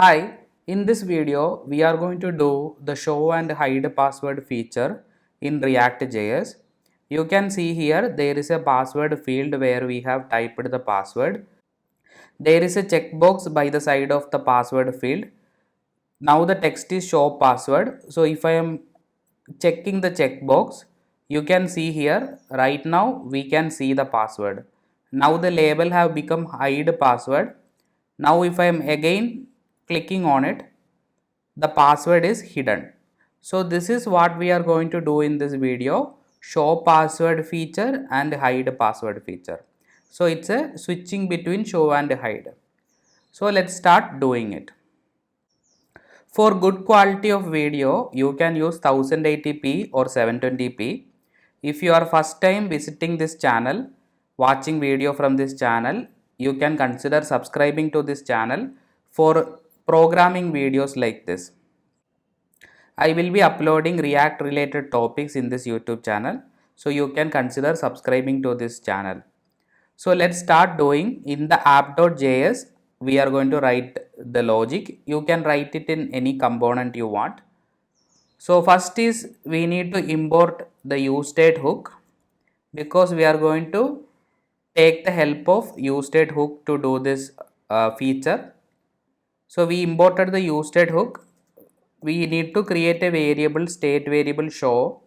Hi, in this video we are going to do the show and hide password feature in React.js. You can see here there is a password field where we have typed the password. There is a checkbox by the side of the password field. Now the text is show password. So if I am checking the checkbox, you can see here right now we can see the password. Now the label have become hide password. Now if I am again clicking on it, the password is hidden. So this is what we are going to do in this video, show password feature and hide password feature. So it's a switching between show and hide. So let's start doing it. For good quality of video, you can use 1080p or 720p. If you are first time visiting this channel, watching video from this channel, you can consider subscribing to this channel for programming videos like this. I will be uploading React related topics in this YouTube channel. So you can consider subscribing to this channel. So let's start doing. In the app.js, we are going to write the logic. You can write it in any component you want. So first is we need to import the useState hook because we are going to take the help of useState hook to do this feature. So we imported the useState hook. We need to create a variable, state variable show,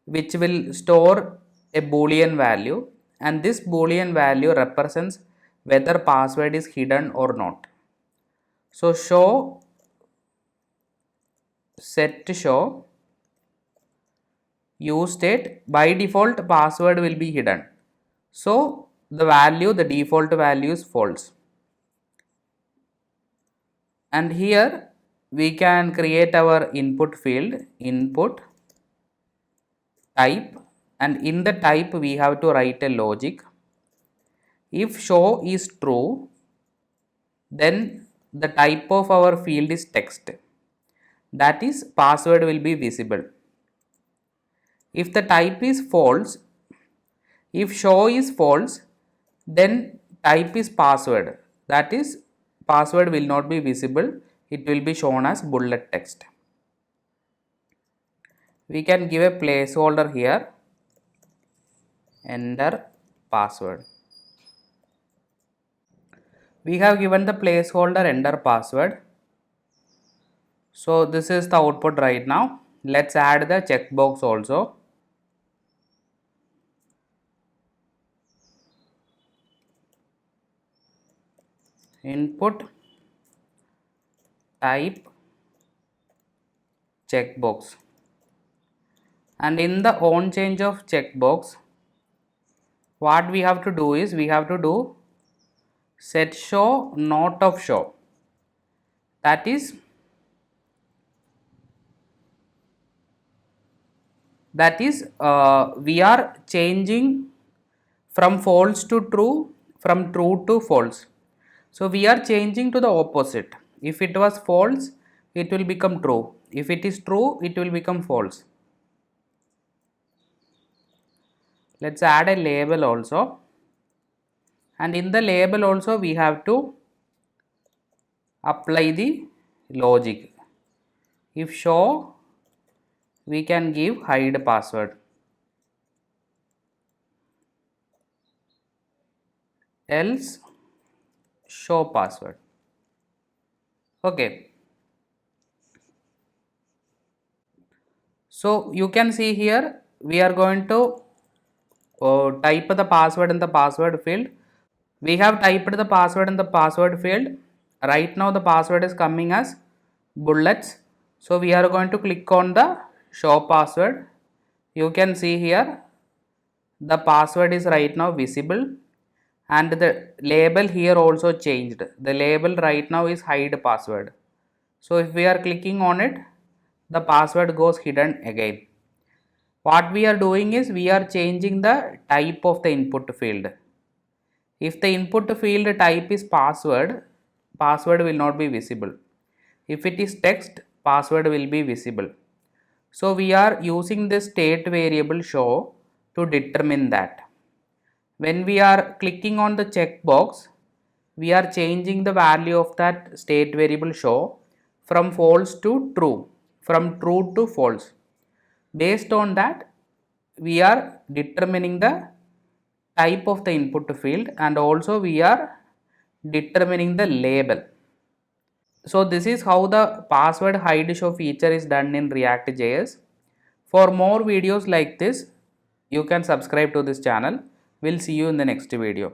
which will store a boolean value, and this boolean value represents whether password is hidden or not. So show set show useState, by default password will be hidden. So the default value is false. And here we can create our input field, input type, and in the type we have to write a logic. If show is true, then the type of our field is text, that is password will be visible. If the type is false, if show is false, then type is password, that is password will not be visible, it will be shown as bullet text. We can give a placeholder here, enter password. We have given the placeholder enter password. So this is the output right now. Let's add the checkbox also. Input type checkbox, and in the on change of checkbox, what we have to do is we have to do set show not of show, that is we are changing from false to true, from true to false. So we are changing to the opposite. If it was false, it will become true. If it is true, it will become false. Let's add a label also, and in the label also we have to apply the logic. If show, we can give hide password, else show password. Okay. So you can see here we are going to type the password in the password field. We have typed the password in the password field. Right now the password is coming as bullets. So we are going to click on the show password. You can see here the password is right now visible, and the label here also changed. The label right now is hide password. So if we are clicking on it, the password goes hidden again. What we are doing is we are changing the type of the input field. If the input field type is password, password will not be visible. If it is text, password will be visible. So we are using the state variable show to determine that. When we are clicking on the checkbox, we are changing the value of that state variable show from false to true, from true to false. Based on that, we are determining the type of the input field, and also we are determining the label. So this is how the password hide show feature is done in React.js. For more videos like this, you can subscribe to this channel. We'll see you in the next video.